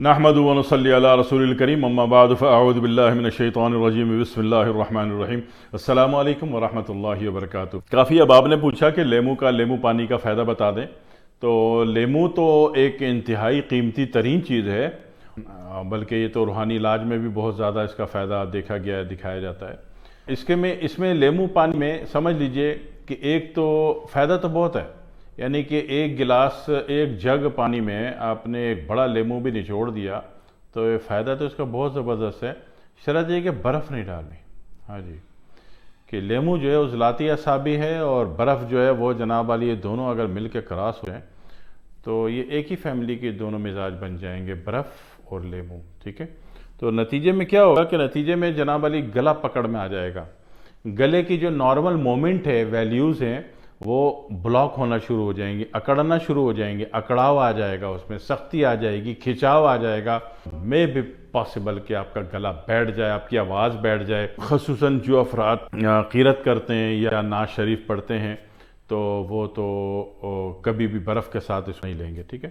نحمد و نصلی علی رسول الکریم اما بعد فاعوذ باللہ من الشیطان الرجیم بسم اللہ الرحمن الرحیم السلام علیکم ورحمۃ اللہ وبرکاتہ۔ کافی اب آپ نے پوچھا کہ لیمو پانی کا فائدہ بتا دیں، تو لیمو تو ایک انتہائی قیمتی ترین چیز ہے، بلکہ یہ تو روحانی علاج میں بھی بہت زیادہ اس کا فائدہ دیکھا گیا ہے، دکھایا جاتا ہے۔ اس میں لیمو پانی میں سمجھ لیجئے کہ ایک تو فائدہ تو بہت ہے، یعنی کہ ایک گلاس ایک جگ پانی میں آپ نے ایک بڑا لیمو بھی نچوڑ دیا تو یہ فائدہ تو اس کا بہت زبردست ہے، شرط یہ کہ برف نہیں ڈالنی۔ ہاں جی، کہ لیمو جو ہے وہ ذلاتی اعصابی ہے، اور برف جو ہے وہ جناب والی، یہ دونوں اگر مل کے کراس ہو جائیں تو یہ ایک ہی فیملی کے دونوں مزاج بن جائیں گے، برف اور لیمو، ٹھیک ہے۔ تو نتیجے میں کیا ہوگا کہ نتیجے میں جناب والی گلا پکڑ میں آ جائے گا، گلے کی جو نارمل مومنٹ ہے، ویلیوز ہیں، وہ بلاک ہونا شروع ہو جائیں گی، اکڑنا شروع ہو جائیں گے، اکڑاؤ آ جائے گا، اس میں سختی آ جائے گی، کھچاؤ آ جائے گا، میں بھی پاسبل کہ آپ کا گلا بیٹھ جائے، آپ کی آواز بیٹھ جائے۔ خصوصاً جو افراد قیرت کرتے ہیں یا نعت شریف پڑھتے ہیں تو وہ تو کبھی بھی برف کے ساتھ اس کو نہیں لیں گے، ٹھیک ہے۔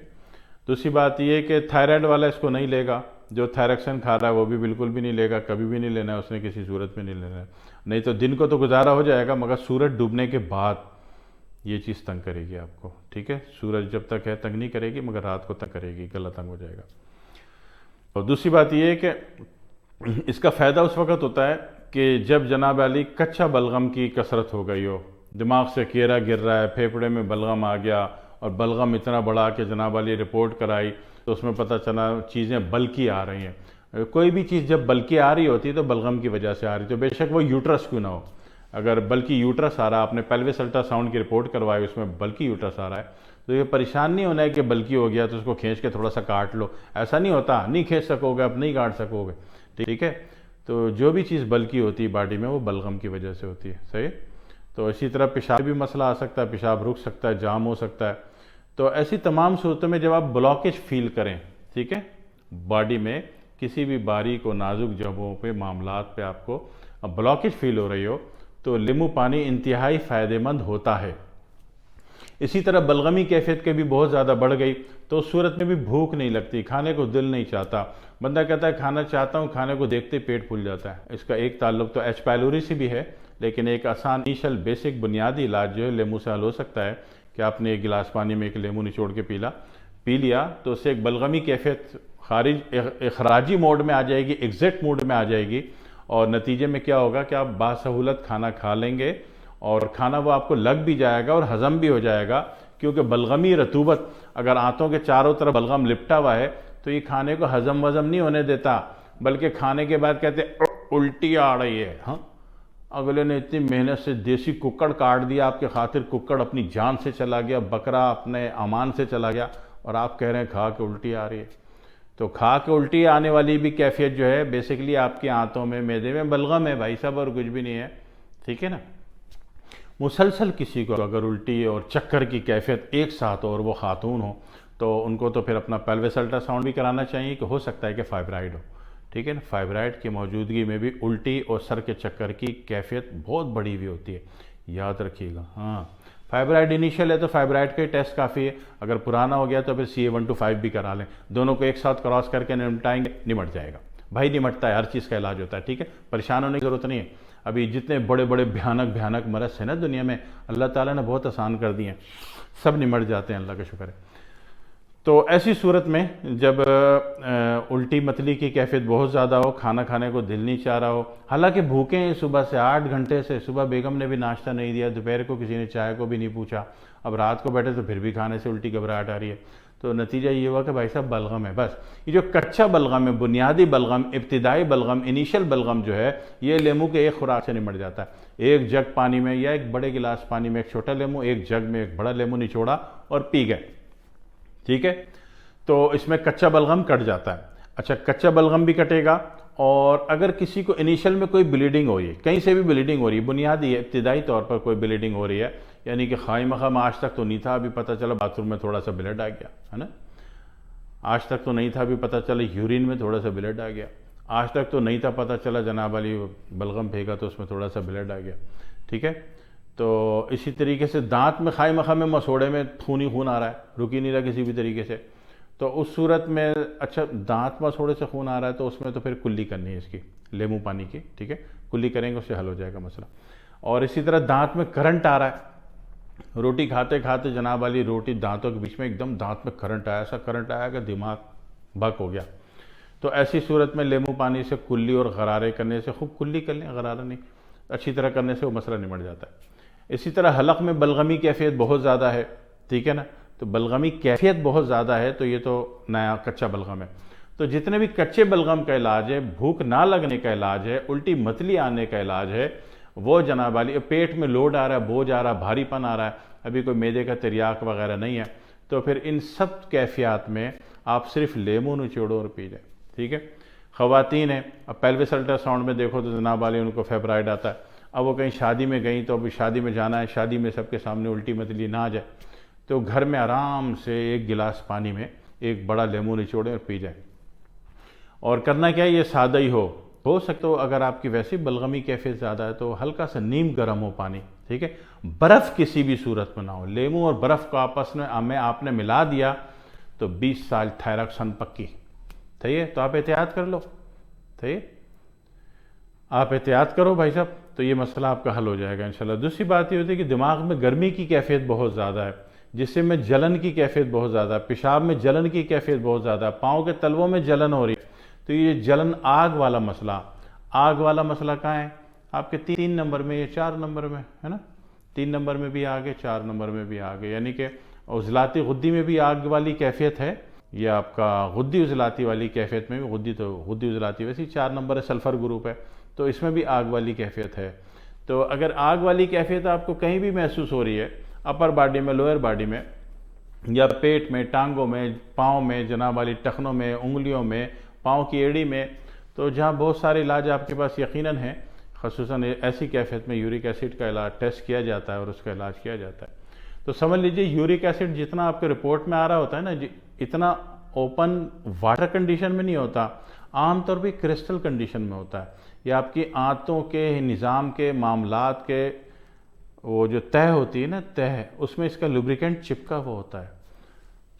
دوسری بات یہ ہے کہ تھائرائیڈ والا اس کو نہیں لے گا، جو تھائرکسن کھا رہا ہے وہ بھی بالکل بھی نہیں لے گا، کبھی بھی نہیں لینا ہے اس نے، کسی صورت میں نہیں لینا ہے۔ نہیں تو دن کو تو گزارا ہو جائے گا، مگر سورج ڈوبنے کے بعد یہ چیز تنگ کرے گی آپ کو، ٹھیک ہے۔ سورج جب تک ہے تنگ نہیں کرے گی، مگر رات کو تنگ کرے گی، گلا تنگ ہو جائے گا۔ اور دوسری بات یہ ہے کہ اس کا فائدہ اس وقت ہوتا ہے کہ جب جناب علی کچا بلغم کی کثرت ہو گئی ہو، دماغ سے کیرا گر رہا ہے، پھیپھڑے میں بلغم آ گیا، اور بلغم اتنا بڑا کہ جناب علی رپورٹ کرائی تو اس میں پتہ چلا چیزیں بلکی آ رہی ہیں۔ کوئی بھی چیز جب بلکی آ رہی ہوتی ہے تو بلغم کی وجہ سے آ رہی، تو بے شک وہ یوٹرس کیوں نہ ہو، اگر بلکی یوٹرس آ رہا، آپ نے پیلوس الٹرا ساؤنڈ کی رپورٹ کروائی، اس میں بلکی یوٹرس آ رہا ہے، تو یہ پریشان نہیں ہونا ہے کہ بلکی ہو گیا تو اس کو کھینچ کے تھوڑا سا کاٹ لو، ایسا نہیں ہوتا، نہیں کھینچ سکو گے، اب نہیں کاٹ سکو گے، ٹھیک ہے۔ تو جو بھی چیز بلکی ہوتی ہے باڈی میں وہ بلغم کی وجہ سے ہوتی ہے، صحیح۔ تو اسی طرح پیشاب بھی مسئلہ آ سکتا ہے، پیشاب رک سکتا ہے، جام ہو سکتا ہے۔ تو ایسی تمام صورتوں میں جب آپ بلاکیج فیل کریں، ٹھیک ہے، باڈی میں کسی بھی باریک و نازک جگہوں پہ، معاملات پہ آپ کو بلاکیج فیل ہو رہی ہو تو لیمو پانی انتہائی فائدہ مند ہوتا ہے۔ اسی طرح بلغمی کیفیت کے بھی بہت زیادہ بڑھ گئی تو اس صورت میں بھی بھوک نہیں لگتی، کھانے کو دل نہیں چاہتا، بندہ کہتا ہے کھانا چاہتا ہوں، کھانے کو دیکھتے پیٹ پھول جاتا ہے۔ اس کا ایک تعلق تو ایچ پائلوری سے بھی ہے، لیکن ایک آسان انیشل بیسک بنیادی علاج جو ہے لیمو سے حل ہو سکتا ہے کہ آپ نے ایک گلاس پانی میں ایک لیمو نچوڑ کے پی لیا تو اس سے ایک بلغمی کیفیت اخراجی موڈ میں آ جائے گی، ایگزٹ موڈ میں آ جائے گی، اور نتیجے میں کیا ہوگا کہ آپ باسہولت کھانا کھا لیں گے، اور کھانا وہ آپ کو لگ بھی جائے گا اور ہضم بھی ہو جائے گا، کیونکہ بلغمی رطوبت اگر آنتوں کے چاروں طرف بلغم لپٹا ہوا ہے تو یہ کھانے کو ہضم وزم نہیں ہونے دیتا، بلکہ کھانے کے بعد کہتے الٹی آ رہی ہے۔ ہاں، اگلے نے اتنی محنت سے دیسی ککڑ کاٹ دیا آپ کے خاطر، ککڑ اپنی جان سے چلا گیا، بکرا اپنے امان سے چلا گیا، اور آپ کہہ رہے ہیں کھا کے الٹی آ رہی ہے۔ تو کھا کے الٹی آنے والی بھی کیفیت جو ہے بیسیکلی آپ کی آنتوں میں، معدے میں بلغم ہے بھائی صاحب، اور کچھ بھی نہیں ہے، ٹھیک ہے نا۔ مسلسل کسی کو اگر الٹی اور چکر کی کیفیت ایک ساتھ اور وہ خاتون ہو تو ان کو تو پھر اپنا پیلوس الٹرا ساؤنڈ بھی کرانا چاہیے، کہ ہو سکتا ہے کہ فائبرائڈ ہو، ٹھیک ہے نا۔ فائبرائڈ کی موجودگی میں بھی الٹی اور سر کے چکر کی کیفیت بہت بڑی ہوئی ہوتی ہے، یاد رکھیے گا۔ ہاں، فائبرائڈ انیشل ہے تو فائبرائڈ کا ہی ٹیسٹ کافی ہے، اگر پرانا ہو گیا تو پھر CA125 بھی کرا لیں، دونوں کو ایک ساتھ کراس کر کے نمٹائیں گے، نمٹ جائے گا بھائی، نمٹتا ہے، ہر چیز کا علاج ہوتا ہے، ٹھیک ہے، پریشان ہونے کی ضرورت نہیں ہے۔ ابھی جتنے بڑے بڑے بھیانک مرض ہیں نا دنیا میں، اللہ تعالیٰ نے بہت آسان کر دیے ہیں، سب نمٹ جاتے ہیں، اللہ کا شکر ہے۔ تو ایسی صورت میں جب الٹی متلی کی کیفیت بہت زیادہ ہو، کھانا کھانے کو دل نہیں چاہ رہا ہو، حالانکہ بھوکے ہیں صبح سے 8 گھنٹے سے، صبح بیگم نے بھی ناشتہ نہیں دیا، دوپہر کو کسی نے چائے کو بھی نہیں پوچھا، اب رات کو بیٹھے تو پھر بھی کھانے سے الٹی گھبراہٹ آ رہی ہے، تو نتیجہ یہ ہوا کہ بھائی صاحب بلغم ہے۔ بس یہ جو کچا بلغم ہے، بنیادی بلغم، ابتدائی بلغم، انیشل بلغم جو ہے، یہ لیمو کے ایک خوراک سے نمٹ جاتا ہے۔ ایک جگ پانی میں یا ایک بڑے گلاس پانی میں ایک چھوٹا لیمو، ایک جگ میں ایک بڑا لیمو نچوڑا اور پی گئے، ٹھیک ہے۔ تو اس میں کچا بلغم کٹ جاتا ہے۔ اچھا، کچا بلغم بھی کٹے گا، اور اگر کسی کو انیشل میں کوئی بلیڈنگ ہو رہی ہے، کہیں سے بھی بلیڈنگ ہو رہی ہے، بنیادی ابتدائی طور پر کوئی بلیڈنگ ہو رہی ہے، یعنی کہ خواہ مخواہ آج تک تو نہیں تھا، ابھی پتہ چلا باتھ روم میں تھوڑا سا بلڈ آ گیا ہے نا، آج تک تو نہیں تھا، ابھی پتہ چلا یورین میں تھوڑا سا بلڈ آ گیا، آج تک تو نہیں تھا، پتہ چلا جناب علی بلغم پھینکا تو اس میں تھوڑا سا بلڈ آ گیا، ٹھیک ہے۔ تو اسی طریقے سے دانت میں خواہ مخواہ میں مسوڑے میں خون ہی خون آ رہا ہے، رک ہی نہیں رہا کسی بھی طریقے سے، تو اس صورت میں اچھا دانت میں تھوڑے سے خون آ رہا ہے تو اس میں تو پھر کلی کرنی ہے اس کی، لیمو پانی کی، ٹھیک ہے، کلی کریں گے اس سے حل ہو جائے گا مسئلہ۔ اور اسی طرح دانت میں کرنٹ آ رہا ہے، روٹی کھاتے کھاتے جناب والی روٹی دانتوں کے بیچ میں ایک دم دانت میں کرنٹ آیا، ایسا کرنٹ آیا کہ دماغ بک ہو گیا، تو ایسی صورت میں لیمو پانی سے کلی اور غرارے کرنے سے، خوب کلی کر لیں، غرارہ نہیں، اچھی طرح کرنے سے وہ مسئلہ نمٹ جاتا ہے۔ اسی طرح حلق میں بلغمی کیفیت بہت زیادہ ہے، ٹھیک ہے نا، تو بلغمی کیفیت بہت زیادہ ہے تو یہ تو نیا کچا بلغم ہے، تو جتنے بھی کچے بلغم کا علاج ہے، بھوک نہ لگنے کا علاج ہے، الٹی متلی آنے کا علاج ہے، وہ جناب علی پیٹ میں لوڈ آ رہا ہے، بوجھ آ رہا ہے، بھاری پن آ رہا ہے، ابھی کوئی معدے کا تریاق وغیرہ نہیں ہے، تو پھر ان سب کیفیات میں آپ صرف لیمو نچوڑو اور پی جائیں، ٹھیک ہے۔ خواتین ہیں، اب پیلوس الٹرا ساؤنڈ میں دیکھو تو جناب علی ان کو فیبرائڈ آتا ہے، اب وہ کہیں شادی میں گئیں تو ابھی شادی میں جانا ہے، شادی میں سب کے سامنے الٹی متلی نہ آ جائے، تو گھر میں آرام سے ایک گلاس پانی میں ایک بڑا لیمو نچوڑیں اور پی جائیں۔ اور کرنا کیا ہے، یہ سادہ ہی ہو سکتا ہو، اگر آپ کی ویسی بلغمی کیفیت زیادہ ہے تو ہلکا سا نیم گرم ہو پانی، ٹھیک ہے، برف کسی بھی صورت میں نہ ہو، لیمو اور برف کو آپس میں آپ نے ملا دیا تو 20 سال تھائراکسن پکی، ٹھیک ہے، تو آپ احتیاط کر لو، ٹھیک ہے، آپ احتیاط کرو بھائی صاحب، تو یہ مسئلہ آپ کا حل ہو جائے گا انشاءاللہ۔ دوسری بات یہ ہوتی ہے کہ دماغ میں گرمی کی کیفیت بہت زیادہ ہے، جسم میں جلن کی کیفیت بہت زیادہ ہے، پیشاب میں جلن کی کیفیت بہت زیادہ ہے، پاؤں کے تلووں میں جلن ہو رہی ہے، تو یہ جلن آگ والا مسئلہ، آگ والا مسئلہ کہاں ہے؟ آپ کے 3 نمبر میں یا 4 نمبر میں ہے نا، 3 نمبر میں بھی آگے، 4 نمبر میں بھی آگے، یعنی کہ عضلاتی غدی میں بھی آگ والی کیفیت ہے، یہ آپ کا غدی عضلاتی والی کیفیت میں بھی، غدی عضلاتی ویسے 4 نمبر ہے، سلفر گروپ ہے، تو اس میں بھی آگ والی کیفیت ہے۔ تو اگر آگ والی کیفیت آپ کو کہیں بھی محسوس ہو رہی ہے، اپر باڈی میں، لوئر باڈی میں، یا پیٹ میں، ٹانگوں میں، پاؤں میں، جناب والی ٹخنوں میں، انگلیوں میں، پاؤں کی ایڑی میں، تو جہاں بہت سارے علاج آپ کے پاس یقیناً ہیں، خصوصاً ایسی کیفیت میں یورک ایسڈ کا علاج ٹیسٹ کیا جاتا ہے اور اس کا علاج کیا جاتا ہے۔ تو سمجھ لیجئے یورک ایسڈ جتنا آپ کے رپورٹ میں آ رہا ہوتا ہے نا، اتنا اوپن واٹر کنڈیشن میں نہیں ہوتا، عام طور پہ کرسٹل کنڈیشن میں ہوتا ہے، یہ آپ کی آنتوں کے نظام کے معاملات کے وہ جو تہ ہوتی ہے نا، تہ، اس میں اس کا لوبریکنٹ چپکا ہوا ہوتا ہے،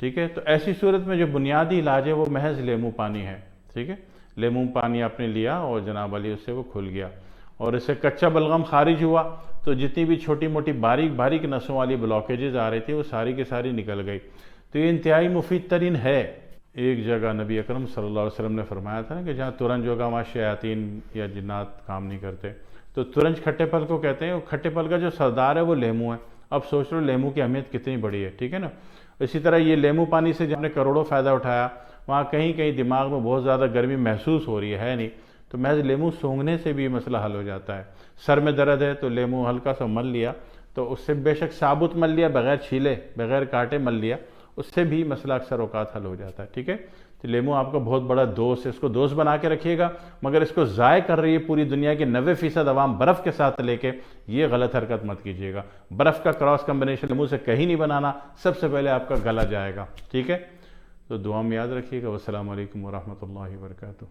ٹھیک ہے، تو ایسی صورت میں جو بنیادی علاج ہے وہ محض لیمو پانی ہے، ٹھیک ہے، لیمو پانی آپ نے لیا اور جناب علی اس سے وہ کھل گیا، اور اس سے کچا بلغم خارج ہوا تو جتنی بھی چھوٹی موٹی باریک نسوں والی بلاکیجز آ رہی تھی وہ ساری کی ساری نکل گئی، تو یہ انتہائی مفید ترین ہے۔ ایک جگہ نبی اکرم صلی اللہ علیہ وسلم نے فرمایا تھا نا کہ جہاں ترنج ہوگا وہاں شیاطین یا جنات کام نہیں کرتے، تو ترنج کھٹے پھل کو کہتے ہیں، وہ کھٹے پھل کا جو سردار ہے وہ لیمو ہے، اب سوچ لو لیمو کی اہمیت کتنی بڑی ہے، ٹھیک ہے نا۔ اسی طرح یہ لیمو پانی سے جہاں نے کروڑوں فائدہ اٹھایا، وہاں کہیں دماغ میں بہت زیادہ گرمی محسوس ہو رہی ہے نہیں، تو محض لیمو سونگھنے سے بھی مسئلہ حل ہو جاتا ہے۔ سر میں درد ہے تو لیمو ہلکا سا مل لیا، تو اس سے بے شک ثابت مل لیا، بغیر چھیلے، بغیر کاٹے مل لیا، اس سے بھی مسئلہ اکثر اوقات حل ہو جاتا ہے، ٹھیک ہے۔ تو لیمو آپ کا بہت بڑا دوست ہے، اس کو دوست بنا کے رکھیے گا، مگر اس کو ضائع کر رہی ہے پوری دنیا کے 90% عوام برف کے ساتھ لے کے، یہ غلط حرکت مت کیجیے گا۔ برف کا کراس کمبینیشن لیمو سے کہیں نہیں بنانا، سب سے پہلے آپ کا گلا جائے گا، ٹھیک ہے۔ تو دعا میں یاد رکھیے گا۔ والسلام علیکم ورحمۃ اللہ وبرکاتہ۔